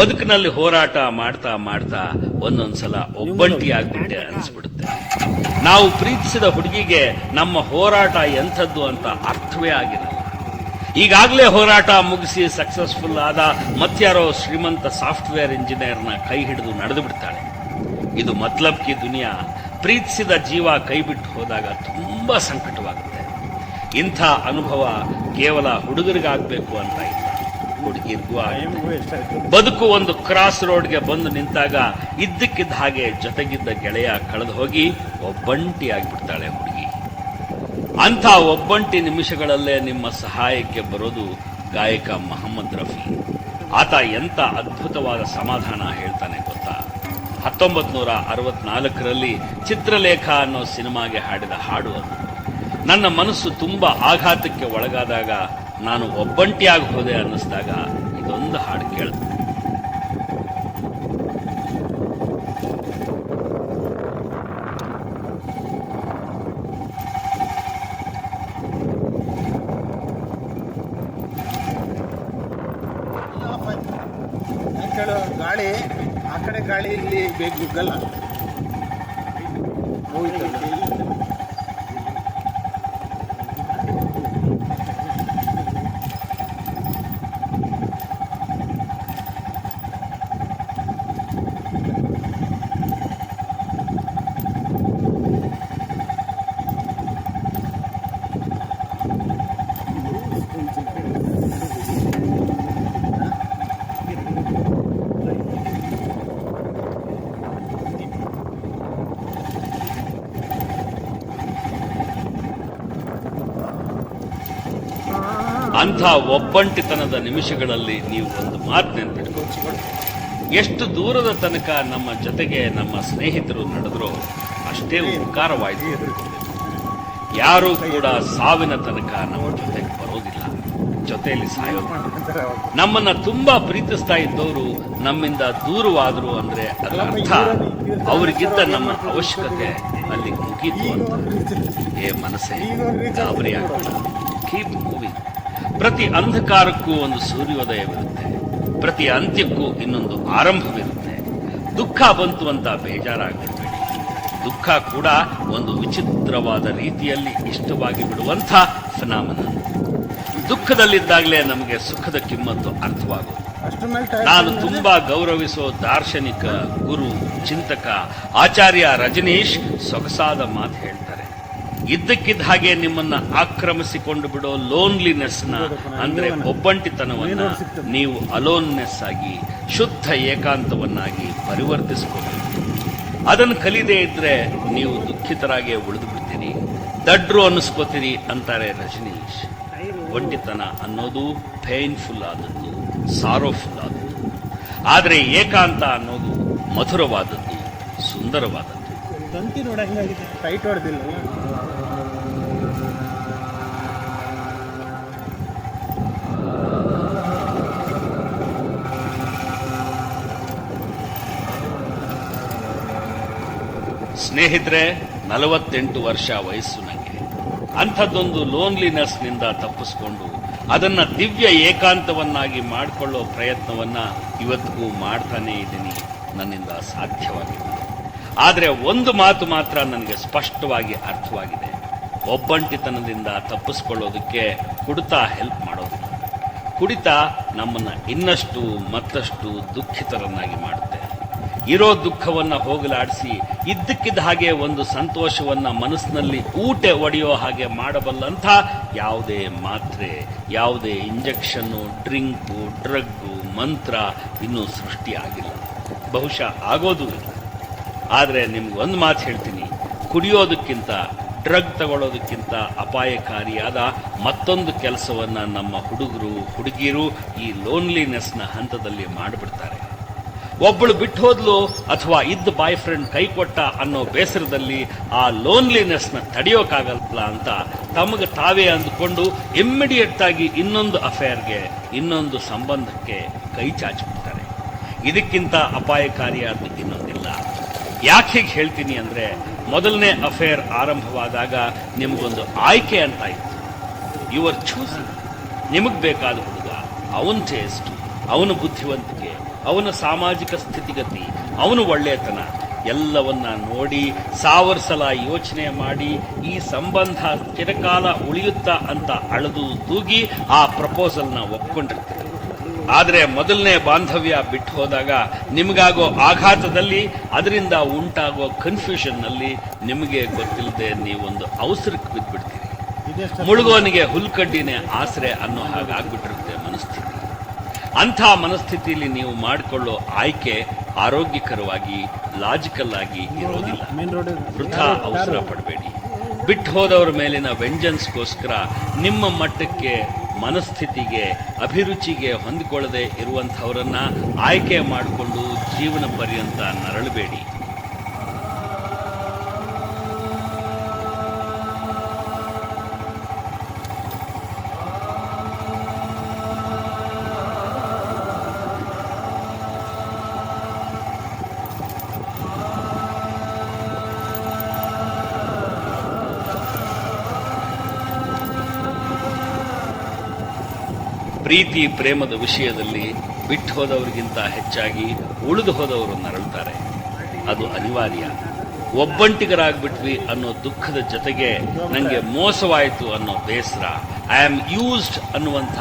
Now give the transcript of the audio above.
ಬದುಕಿನಲ್ಲಿ ಹೋರಾಟ ಮಾಡ್ತಾ ಮಾಡ್ತಾ ಒಂದೊಂದ್ಸಲ ಒಬ್ಬಂಟಿ ಆಗ್ಬಿಟ್ಟೆ ಅನಿಸ್ಬಿಡುತ್ತೆ. ನಾವು ಪ್ರೀತಿಸಿದ ಹುಡುಗಿಗೆ ನಮ್ಮ ಹೋರಾಟ ಎಂಥದ್ದು ಅಂತ ಅರ್ಥವೇ ಆಗಿರಲ್ಲ. ಈಗಾಗಲೇ ಹೋರಾಟ ಮುಗಿಸಿ ಸಕ್ಸಸ್ಫುಲ್ ಆದ ಮತ್ಯಾರೋ ಶ್ರೀಮಂತ ಸಾಫ್ಟ್ವೇರ್ ಇಂಜಿನಿಯರ್ನ ಕೈ ಹಿಡಿದು ನಡೆದು ಬಿಡ್ತಾಳೆ. ಇದು ಮತ್ಲಬ್ ಕಿ ದುನಿಯಾ. ಪ್ರೀತಿಸಿದ ಜೀವ ಕೈ ಬಿಟ್ಟು ಹೋದಾಗ ತುಂಬಾ ಸಂಕಟವಾಗುತ್ತೆ. ಇಂಥ ಅನುಭವ ಕೇವಲ ಹುಡುಗರಿಗಾಗಬೇಕು ಅಂತ ಇಲ್ಲ, ಹುಡುಗಿರ್ಗೂ ಆಗುತ್ತೆ. ಬದುಕು ಒಂದು ಕ್ರಾಸ್ ರೋಡ್ಗೆ ಬಂದು ನಿಂತಾಗ ಇದ್ದಕ್ಕಿದ್ದ ಹಾಗೆ ಜೊತೆಗಿದ್ದ ಗೆಳೆಯ ಕಳೆದು ಹೋಗಿ ಒಬ್ಬಂಟಿ ಆಗಿಬಿಡ್ತಾಳೆ ಹುಡುಗಿ. ಅಂಥ ಒಬ್ಬಂಟಿ ನಿಮಿಷಗಳಲ್ಲೇ ನಿಮ್ಮ ಸಹಾಯಕ್ಕೆ ಬರೋದು ಗಾಯಕ ಮೊಹಮ್ಮದ್ ರಫಿ. ಆತ ಎಂಥ ಅದ್ಭುತವಾದ ಸಮಾಧಾನ ಹೇಳ್ತಾನೆ ಗೊತ್ತಾ? 1964ರಲ್ಲಿ ಚಿತ್ರಲೇಖ ಅನ್ನೋ ಸಿನಿಮಾಗೆ ಹಾಡಿದ ಹಾಡು ಅದು. ನನ್ನ ಮನಸ್ಸು ತುಂಬಾ ಆಘಾತಕ್ಕೆ ಒಳಗಾದಾಗ, ನಾನು ಒಬ್ಬಂಟಿಯಾಗಿ ಹೋದೆ ಅನ್ನಿಸ್ದಾಗ ಇದೊಂದು ಹಾಡು ಕೇಳಿದೆ. ಗಾಳಿ ಆ ಕಡೆ ಗಾಳಿ ಇಲ್ಲಿ ಬೇಗ ನುಗ್ಗಲ್ಲ. ಅಂಥ ಒಬ್ಬಂಟಿತನದ ನಿಮಿಷಗಳಲ್ಲಿ ನೀವು ಒಂದು ಮಾತು ನೆನಪಿಟ್ಕೊಂಡು, ಎಷ್ಟು ದೂರದ ತನಕ ನಮ್ಮ ಜೊತೆಗೆ ನಮ್ಮ ಸ್ನೇಹಿತರು ನಡೆದ್ರೋ ಅಷ್ಟೇ ಉಪಕಾರವಾಯಿತು. ಯಾರೂ ಕೂಡ ಸಾವಿನ ತನಕ ನಮ್ಮ ಜೊತೆಗೆ ಬರೋದಿಲ್ಲ, ಜೊತೆಯಲ್ಲಿ ಸಾಯೋದು. ನಮ್ಮನ್ನ ತುಂಬಾ ಪ್ರೀತಿಸ್ತಾ ಇದ್ದವರು ನಮ್ಮಿಂದ ದೂರವಾದ್ರು ಅಂದ್ರೆ ಅದರ ಅರ್ಥ ಅವರಿಗಿದ್ದ ನಮ್ಮ ಅವಶ್ಯಕತೆ ಅಲ್ಲಿ ಮುಗೀತು ಅಂತ. ಏ ಮನಸ್ಸೇ, ಗಾಬರಿ ಆಗಬೇಡ, ಕೀಪ್ ಮೂವಿಂಗ್. ಪ್ರತಿ ಅಂಧಕಾರಕ್ಕೂ ಒಂದು ಸೂರ್ಯೋದಯವಿರುತ್ತೆ, ಪ್ರತಿ ಅಂತ್ಯಕ್ಕೂ ಇನ್ನೊಂದು ಆರಂಭವಿರುತ್ತೆ. ದುಃಖ ಬಂತು ಅಂತ ಬೇಜಾರಾಗಬೇಡಿ. ದುಃಖ ಕೂಡ ಒಂದು ವಿಚಿತ್ರವಾದ ರೀತಿಯಲ್ಲಿ ಇಷ್ಟವಾಗಿ ಬಿಡುವಂಥ ಫಿನಾಮಿನನ್. ದುಃಖದಲ್ಲಿದ್ದಾಗಲೇ ನಮಗೆ ಸುಖದ ಕಿಮ್ಮತ್ತು ಅರ್ಥವಾಗುವುದು. ನಾನು ತುಂಬಾ ಗೌರವಿಸೋ ದಾರ್ಶನಿಕ, ಗುರು, ಚಿಂತಕ, ಆಚಾರ್ಯ ರಜನೀಶ್ ಸೊಗಸಾದ ಮಾತು ಹೇಳ್ತಾರೆ. ಇದ್ದಕ್ಕಿದ್ದ ಹಾಗೆ ನಿಮ್ಮನ್ನ ಆಕ್ರಮಿಸಿಕೊಂಡು ಬಿಡೋ ಲೋನ್ಲಿನೆಸ್ನ, ಅಂದ್ರೆ ಒಬ್ಬಂಟಿತನವನ್ನ ನೀವು ಅಲೋನ್ನೆಸ್ ಆಗಿ, ಶುದ್ಧ ಏಕಾಂತವನ್ನಾಗಿ ಪರಿವರ್ತಿಸಿಕೊಂಡು ಅದನ್ನು ಕಲಿದೇ ಇದ್ರೆ ನೀವು ದುಃಖಿತರಾಗೇ ಉಳಿದು ಬಿಡ್ತೀರಿ, ದಡ್ರು ಅನ್ನಿಸ್ಕೋತೀರಿ ಅಂತಾರೆ ರಜನೀಶ್. ಒಂಟಿತನ ಅನ್ನೋದು ಪೇನ್ಫುಲ್ ಆದದ್ದು, ಸಾರೋಫುಲ್ ಆದದ್ದು. ಆದರೆ ಏಕಾಂತ ಅನ್ನೋದು ಮಧುರವಾದದ್ದು, ಸುಂದರವಾದದ್ದು. ತಂತಿ ನೋಡ ಹೆಂಗಾಗಿದೆ, ಟೈಟ್ ಹೊಡೆದಿಲ್ಲ. ಸ್ನೇಹಿತರೆ, 48 ವರ್ಷ ವಯಸ್ಸು ನನಗೆ. ಅಂಥದ್ದೊಂದು ಲೋನ್ಲಿನೆಸ್ನಿಂದ ತಪ್ಪಿಸ್ಕೊಂಡು ಅದನ್ನ ದಿವ್ಯ ಏಕಾಂತವನ್ನಾಗಿ ಮಾಡಿಕೊಳ್ಳೋ ಪ್ರಯತ್ನವನ್ನ ಇವತ್ತಿಗೂ ಮಾಡ್ತಾನೇ ಇದ್ದೀನಿ. ನನ್ನಿಂದ ಸಾಧ್ಯವಾಗಿದೆ. ಆದರೆ ಒಂದು ಮಾತು ಮಾತ್ರ ನನಗೆ ಸ್ಪಷ್ಟವಾಗಿ ಅರ್ಥವಾಗಿದೆ: ಒಬ್ಬಂಟಿತನದಿಂದ ತಪ್ಪಿಸ್ಕೊಳ್ಳೋದಕ್ಕೆ ಕುಡಿತ ಹೆಲ್ಪ್ ಮಾಡೋದಿಲ್ಲ. ಕುಡಿತ ನಮ್ಮನ್ನ ಇನ್ನಷ್ಟು ಮತ್ತಷ್ಟು ದುಃಖಿತರನ್ನಾಗಿ ಮಾಡುತ್ತೆ. ಇರೋ ದುಃಖವನ್ನ ಹೋಗಲಾಡಿಸಿ ಇದ್ದಕ್ಕಿದ್ದ ಹಾಗೆ ಒಂದು ಸಂತೋಷವನ್ನ ಮನಸ್ಸಿನಲ್ಲಿ ಊಟೆ ಒಡೆಯೋ ಹಾಗೆ ಮಾಡಬಲ್ಲಂಥ ಯಾವುದೇ ಮಾತ್ರೆ, ಯಾವುದೇ ಇಂಜೆಕ್ಷನ್ನು, ಡ್ರಿಂಕು, ಡ್ರಗ್ಗು, ಮಂತ್ರ ಇನ್ನೂ ಸೃಷ್ಟಿಯಾಗಿಲ್ಲ, ಬಹುಶಃ ಆಗೋದೂ ಇಲ್ಲ. ಆದರೆ ನಿಮ್ಗೊಂದು ಮಾತು ಹೇಳ್ತೀನಿ, ಕುಡಿಯೋದಕ್ಕಿಂತ, ಡ್ರಗ್ ತಗೊಳ್ಳೋದಕ್ಕಿಂತ ಅಪಾಯಕಾರಿಯಾದ ಮತ್ತೊಂದು ಕೆಲಸವನ್ನ ನಮ್ಮ ಹುಡುಗರು, ಹುಡುಗಿಯರು ಈ ಲೋನ್ಲಿನೆಸ್ನ ಹಂತದಲ್ಲಿ ಮಾಡಿಬಿಡ್ತಾರೆ. ಒಬ್ಬಳು ಬಿಟ್ಟು ಹೋದ್ಲು ಅಥವಾ ಇದ್ದ ಬಾಯ್ ಫ್ರೆಂಡ್ ಕೈ ಕೊಟ್ಟ ಅನ್ನೋ ಬೇಸರದಲ್ಲಿ ಆ ಲೋನ್ಲಿನೆಸ್ನ ತಡೆಯೋಕ್ಕಾಗಲ್ಲ ಅಂತ ತಮಗೆ ತಾವೇ ಅಂದುಕೊಂಡು ಇಮ್ಮಿಡಿಯೇಟ್ ಆಗಿ ಇನ್ನೊಂದು ಅಫೇರ್ಗೆ, ಇನ್ನೊಂದು ಸಂಬಂಧಕ್ಕೆ ಕೈ ಚಾಚಿಬಿಡ್ತಾರೆ. ಇದಕ್ಕಿಂತ ಅಪಾಯಕಾರಿಯಾದ ಇನ್ನೊಂದಿಲ್ಲ. ಯಾಕೆ ಹೀಗೆ ಹೇಳ್ತೀನಿ ಅಂದ್ರೆ, ಮೊದಲನೇ ಅಫೇರ್ ಆರಂಭವಾದಾಗ ನಿಮಗೊಂದು ಆಯ್ಕೆ ಅಂತ ಇತ್ತು. Your choosing. ನಿಮಗೆ ಬೇಕಾದ ಹುಡುಗ, ಅವನ ಟೇಸ್ಟ್, ಅವನ ಬುದ್ಧಿವಂತಿಕೆ, ಅವನ ಸಾಮಾಜಿಕ ಸ್ಥಿತಿಗತಿ, ಅವನ ಒಳ್ಳೆಯತನ ಎಲ್ಲವನ್ನ ನೋಡಿ 1000 ಸಲ ಯೋಚನೆ ಮಾಡಿ ಈ ಸಂಬಂಧ ಚಿರಕಾಲ ಉಳಿಯುತ್ತಾ ಅಂತ ಅಳೆದು ತೂಗಿ ಆ ಪ್ರಪೋಸಲ್ನ ಒಪ್ಕೊಂಡಿರ್ತೀರಿ. ಆದರೆ ಮೊದಲನೇ ಬಾಂಧವ್ಯ ಬಿಟ್ಟು ಹೋದಾಗ ನಿಮಗಾಗೋ ಆಘಾತದಲ್ಲಿ, ಅದರಿಂದ ಉಂಟಾಗೋ ಕನ್ಫ್ಯೂಷನ್ನಲ್ಲಿ ನಿಮಗೆ ಗೊತ್ತಿಲ್ಲದೆ ನೀವೊಂದು ಅವಸರಕ್ಕೆ ಬಿದ್ದುಬಿಡ್ತೀರಿ. ಮುಳುಗೋನಿಗೆ ಹುಲ್ಕಡ್ಡಿನೇ ಆಸರೆ ಅನ್ನೋ ಹಾಗಾಗ್ಬಿಟ್ಟಿರುತ್ತೆ ಮನಸ್ಥಿತಿ. ಅಂಥ ಮನಸ್ಥಿತಿಯಲ್ಲಿ ನೀವು ಮಾಡಿಕೊಳ್ಳೋ ಆಯ್ಕೆ ಆರೋಗ್ಯಕರವಾಗಿ, ಲಾಜಿಕಲ್ ಆಗಿ ಇರೋದಿಲ್ಲ. ವೃಥಾ ಅವಸರ ಪಡಬೇಡಿ. ಬಿಟ್ಟು ಹೋದವರ ಮೇಲಿನ ವೆಂಜನ್ಸ್ಗೋಸ್ಕರ ನಿಮ್ಮ ಮಟ್ಟಕ್ಕೆ, ಮನಸ್ಥಿತಿಗೆ, ಅಭಿರುಚಿಗೆ ಹೊಂದಿಕೊಳ್ಳದೆ ಇರುವಂಥವರನ್ನ ಆಯ್ಕೆ ಮಾಡಿಕೊಂಡು ಜೀವನ ಪರ್ಯಂತ ನರಳಬೇಡಿ. ಪ್ರೀತಿ ಪ್ರೇಮದ ವಿಷಯದಲ್ಲಿ ಬಿಟ್ಟು ಹೋದವರಿಗಿಂತ ಹೆಚ್ಚಾಗಿ ಉಳಿದು ಹೋದವರು ನರಳುತ್ತಾರೆ. ಅದು ಅನಿವಾರ್ಯ. ಒಬ್ಬಂಟಿಗರಾಗ್ಬಿಟ್ವಿ ಅನ್ನೋ ದುಃಖದ ಜೊತೆಗೆ ನನಗೆ ಮೋಸವಾಯಿತು ಅನ್ನೋ ಬೇಸರ, ಐ ಆಮ್ ಯೂಸ್ಡ್ ಅನ್ನುವಂಥ